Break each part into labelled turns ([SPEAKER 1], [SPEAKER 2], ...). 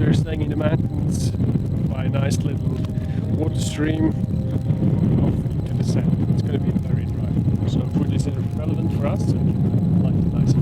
[SPEAKER 1] we're staying in the mountains by a nice little water stream off into the sand. It's going to be very dry. So food is relevant for us and like a nice fire.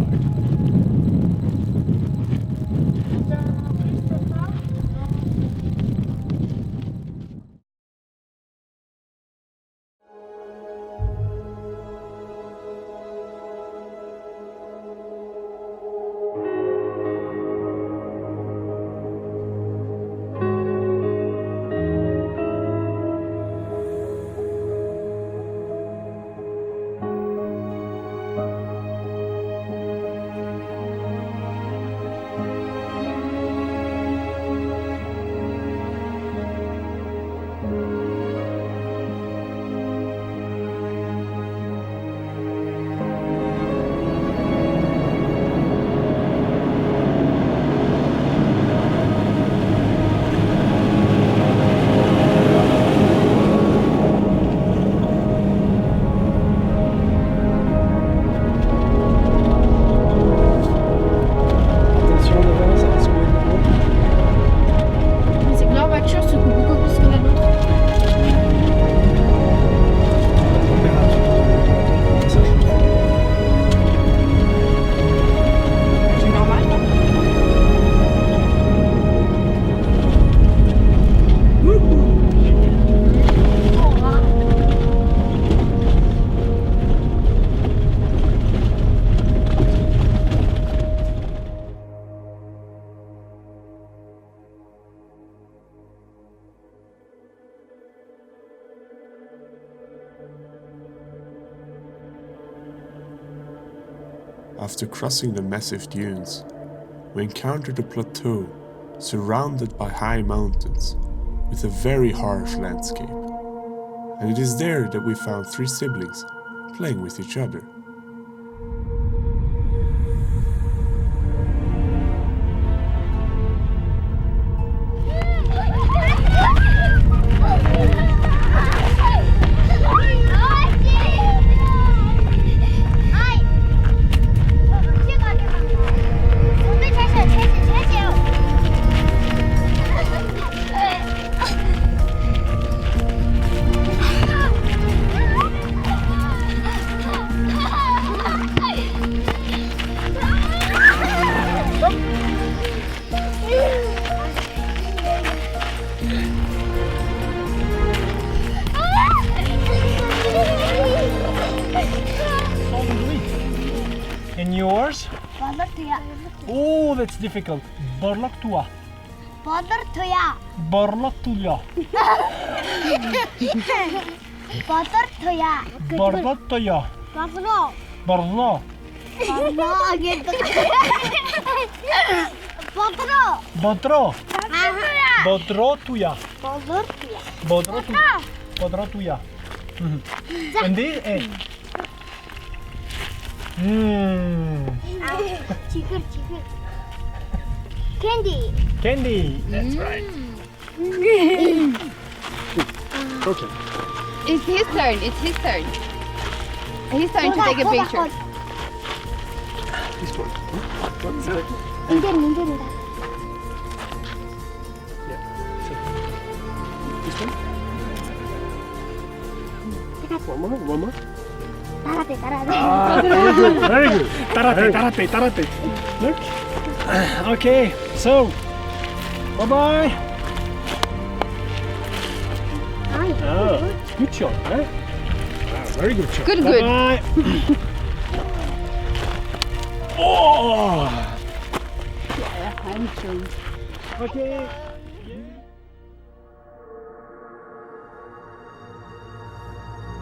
[SPEAKER 2] After crossing the massive dunes, we encountered a plateau surrounded by high mountains with a very harsh landscape. And it is there that we found three siblings playing with each other.
[SPEAKER 1] And yours?
[SPEAKER 3] Borlaktuya.
[SPEAKER 1] Oh, that's difficult. Borlaktua.
[SPEAKER 3] Borlaktuya.
[SPEAKER 1] Borlaktuya.
[SPEAKER 3] Borlaktuya.
[SPEAKER 1] Borlaktuya.
[SPEAKER 3] Borlo.
[SPEAKER 1] Borlo.
[SPEAKER 3] Borlo gitu. Botro.
[SPEAKER 1] Botro.
[SPEAKER 3] Aha.
[SPEAKER 1] Bodrotuya.
[SPEAKER 3] Borlaktuya.
[SPEAKER 1] Bodrotuya. Bodrotuya. And this?
[SPEAKER 3] Chicken. Candy.
[SPEAKER 1] Candy. That's right. Okay.
[SPEAKER 4] It's his turn. It's his turn. His turn to take a picture.
[SPEAKER 1] This one. What's that?
[SPEAKER 3] Ninja.
[SPEAKER 1] Yeah. This one? One more.
[SPEAKER 3] Tarate.
[SPEAKER 1] Ah, very good. Tarate. Look. Okay, so bye-bye. Oh, good shot, eh? Ah, very good shot.
[SPEAKER 4] Good.
[SPEAKER 1] Bye. Oh!
[SPEAKER 4] I'm sure.
[SPEAKER 1] Okay.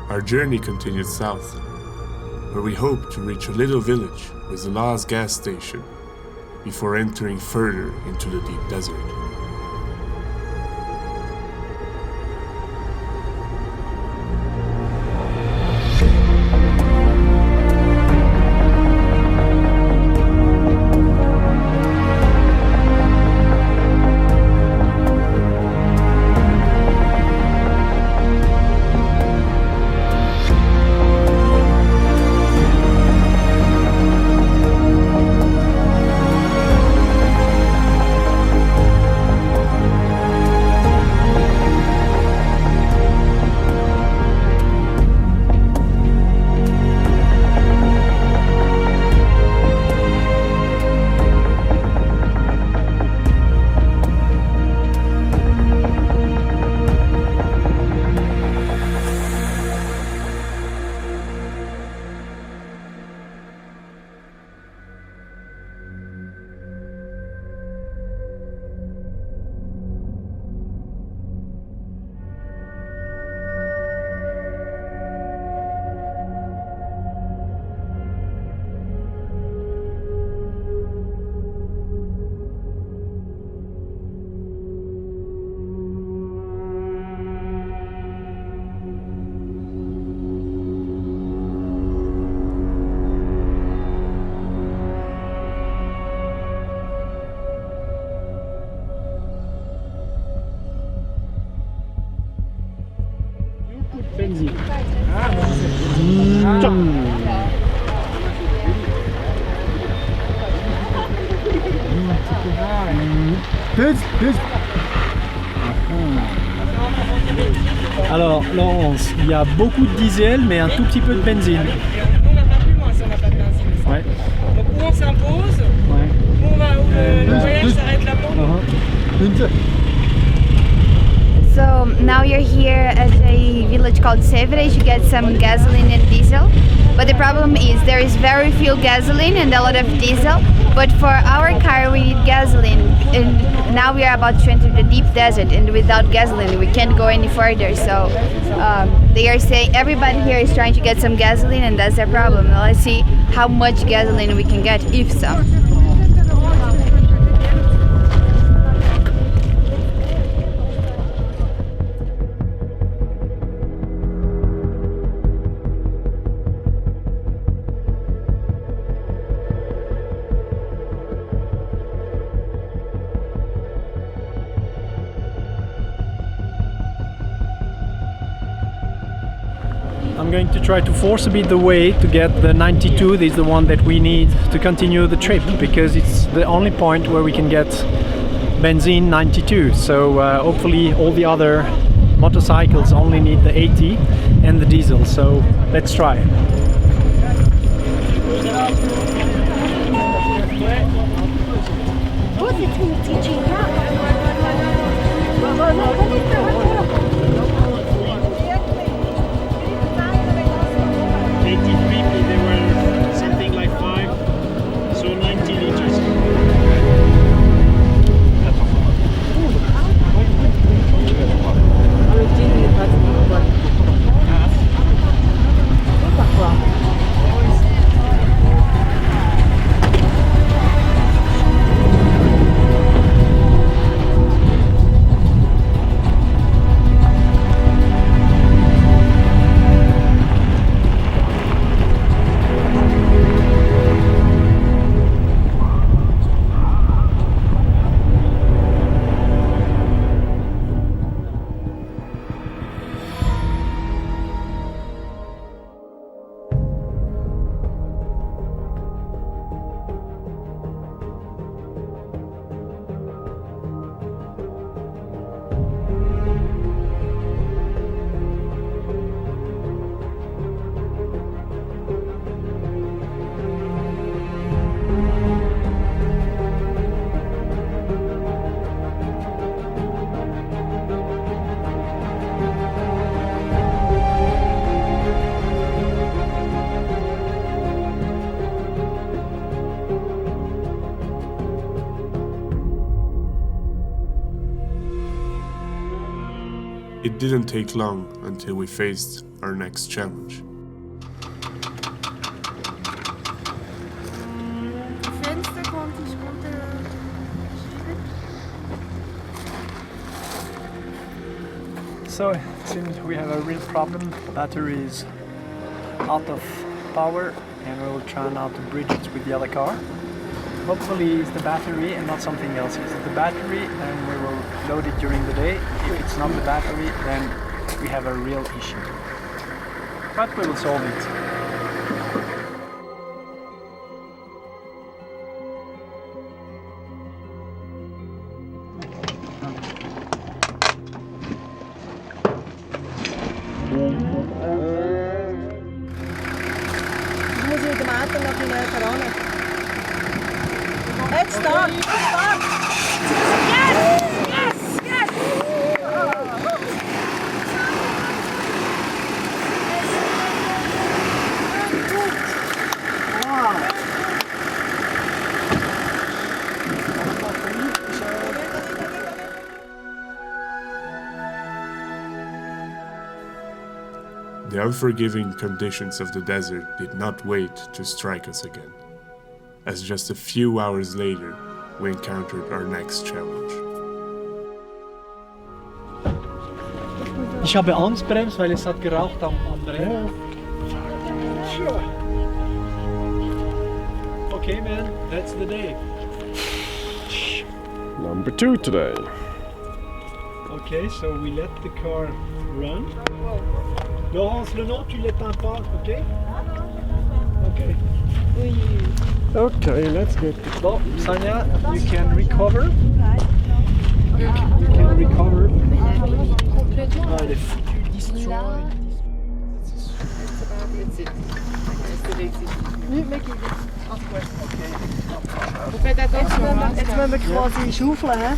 [SPEAKER 2] Our journey continued south, where we hoped to reach a little village with the last gas station before entering further into the deep desert.
[SPEAKER 5] Benzin. Alors, Laurence, il y a beaucoup de diesel, mais un tout petit peu de benzine.
[SPEAKER 6] On n'a pas plus loin si on n'a pas de benzine.
[SPEAKER 5] Ouais.
[SPEAKER 6] Donc où on s'impose,
[SPEAKER 5] Ouais.
[SPEAKER 6] où on va, où le voyage s'arrête là-bas.
[SPEAKER 4] So now you're here at a village called Severes. You get some gasoline and diesel. But the problem is there is very few gasoline and a lot of diesel. But for our car we need gasoline. And now we are about to enter the deep desert, and without gasoline we can't go any further. So they are saying everybody here is trying to get some gasoline, and that's their problem. Now let's see how much gasoline we can get, if so.
[SPEAKER 5] I'm going to try to force a bit the way to get the 92. This is the one that we need to continue the trip, because it's the only point where we can get benzene 92. So hopefully all the other motorcycles only need the 80 and the diesel. So let's try.
[SPEAKER 7] They were something like 5, so 90 liters.
[SPEAKER 2] It didn't take long until we faced our next challenge.
[SPEAKER 3] Fenster konnte ich runterschieben.
[SPEAKER 5] So it seems we have a real problem. The battery is out of power, and we will try now to bridge it with the other car. Hopefully it's the battery and not something else. If it's the battery, then we will load it during the day. If it's not the battery, then we have a real issue. But we will solve it.
[SPEAKER 6] Ich muss mit dem Auto noch in näher ran. Let's start! Start! Yes! Yes! Yes!
[SPEAKER 2] The unforgiving conditions of the desert did not wait to strike us again, as just a few hours later we encountered our next challenge.
[SPEAKER 5] Ich habe Angstbremse, weil es hat geraucht am Rennen. Okay man, that's the day.
[SPEAKER 1] Number 2 today.
[SPEAKER 5] Okay, so we let the car run. Laurence, le nom, tu l'éteins pas, ok? Ok.
[SPEAKER 1] Okay, let's get the
[SPEAKER 5] Bon, Sanya, you can recover. You can recover. Ah, elle est foutue, destroyed.
[SPEAKER 3] Faites attention. Hein,
[SPEAKER 6] Jetzt müssen wir quasi schaufeln, hä?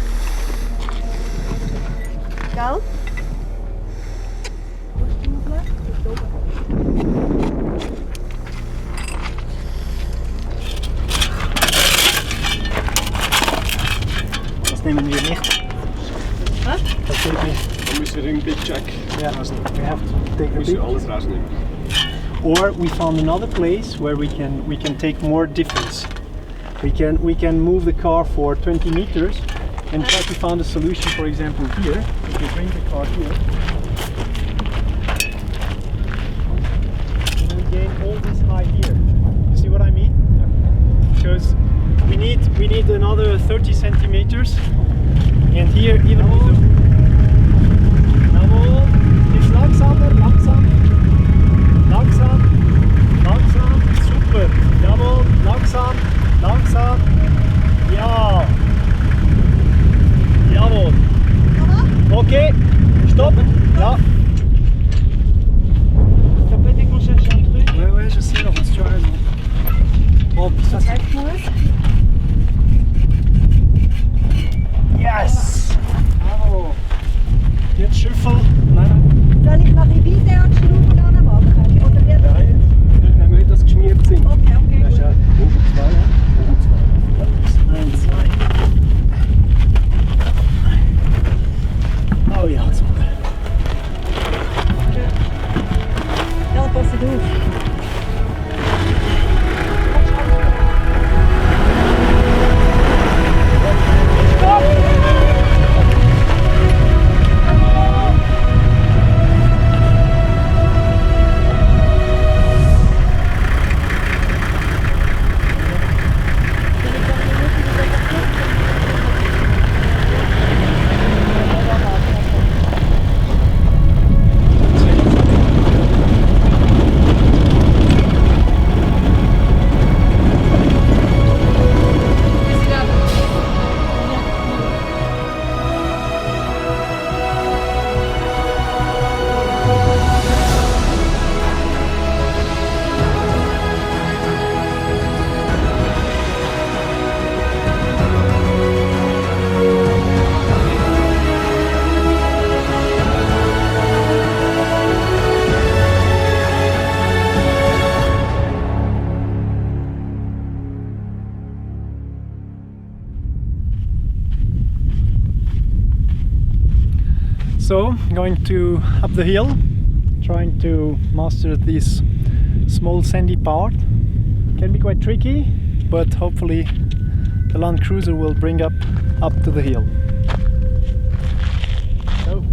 [SPEAKER 6] Gell?
[SPEAKER 5] Das nehmen wir nicht. Das geht nicht.
[SPEAKER 1] Dann müssen wir den Big Jack
[SPEAKER 5] Yeah, we have to take the
[SPEAKER 1] müssen
[SPEAKER 5] big.
[SPEAKER 1] wir alles rausnehmen.
[SPEAKER 5] Or we found another place where we can take more difference. We can move the car for 20 meters and try to find a solution. For example, here we can bring the car here, and we gain all this height here. You see what I mean? Because we need another 30 centimeters, and here even with the jawohl, jetzt langsamer, langsam. Langsam, langsam, super, jawohl, langsam, langsam, ja, jawohl, ok, stop, ja.
[SPEAKER 6] Ça peut être qu'on cherche un truc.
[SPEAKER 5] Ouais, je sais, Laurence, tu as raison. Bon, puis ça c'est... Yes! Bravo! Jetzt schüffel, nein,
[SPEAKER 6] Soll ich noch in Video und Schrauben anmachen? Oder wie?
[SPEAKER 5] nein, wenn wir das geschmiert sind.
[SPEAKER 6] Okay, okay,
[SPEAKER 5] Das ist ja
[SPEAKER 6] gut.
[SPEAKER 5] oben 2, ja? Oben 2. 1, 2. Oh ja, super.
[SPEAKER 6] Ja, passt auf.
[SPEAKER 5] So, going to up the hill, trying to master this small sandy part. Can be quite tricky, but hopefully the Land Cruiser will bring up to the hill. So.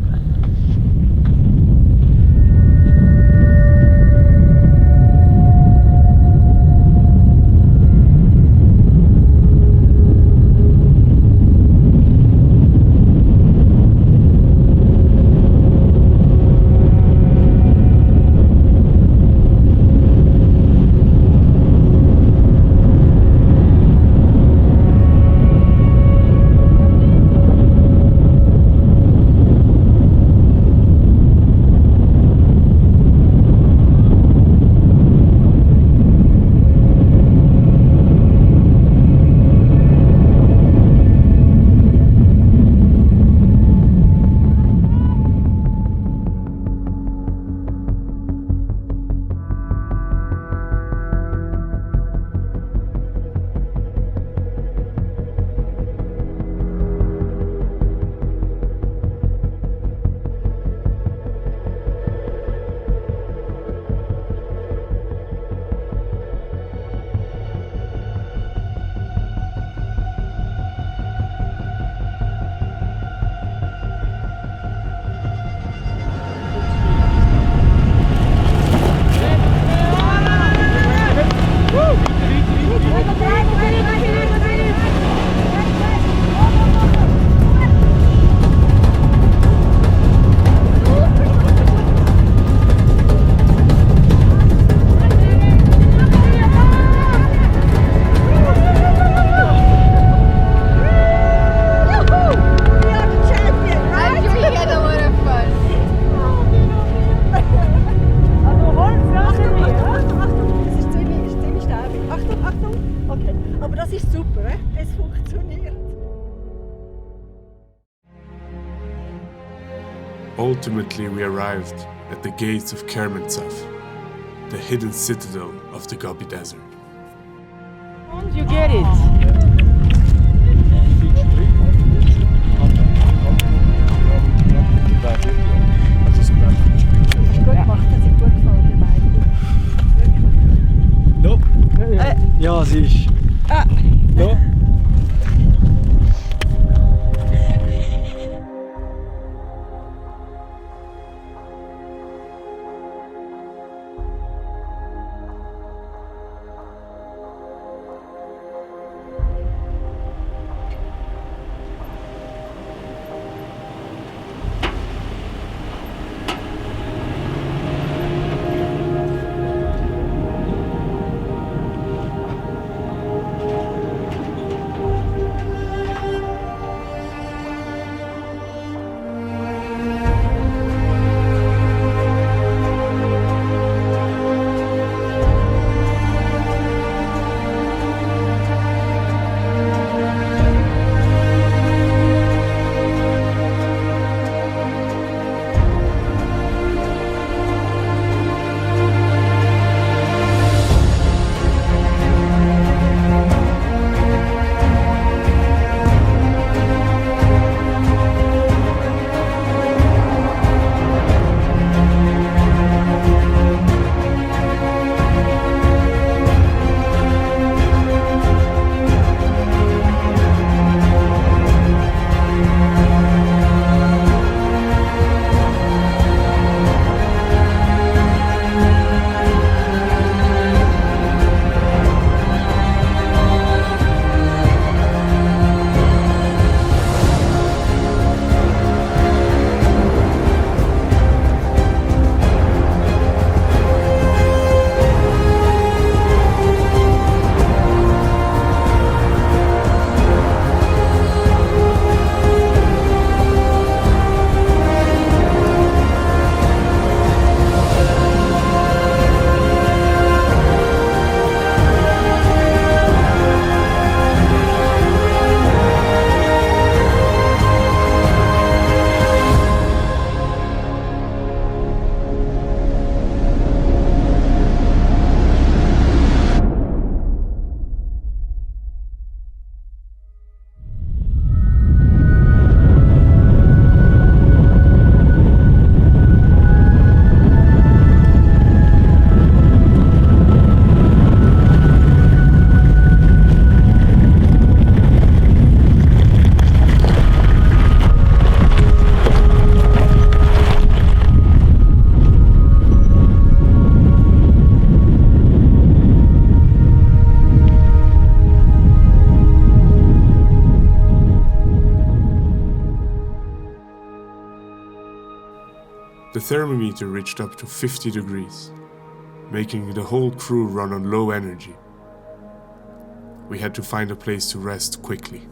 [SPEAKER 2] Ultimately, we arrived at the gates of Kermentsaf, the hidden citadel of the Gobi Desert.
[SPEAKER 6] You get it.
[SPEAKER 5] Nope. Ja, siehst du. No.
[SPEAKER 2] The thermometer reached up to 50 degrees, making the whole crew run on low energy. We had to find a place to rest quickly.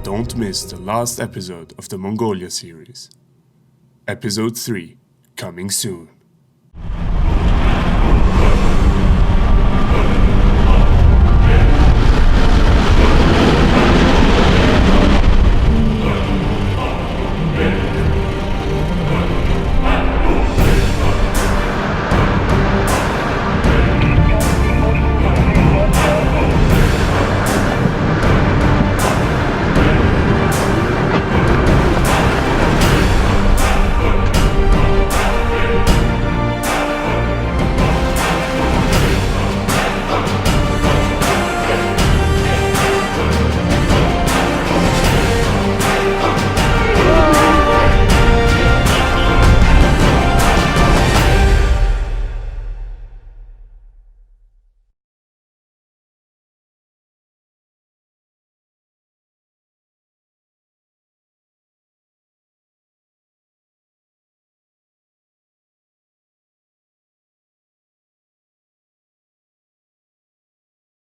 [SPEAKER 2] Don't miss the last episode of the Mongolia series. Episode 3, coming soon.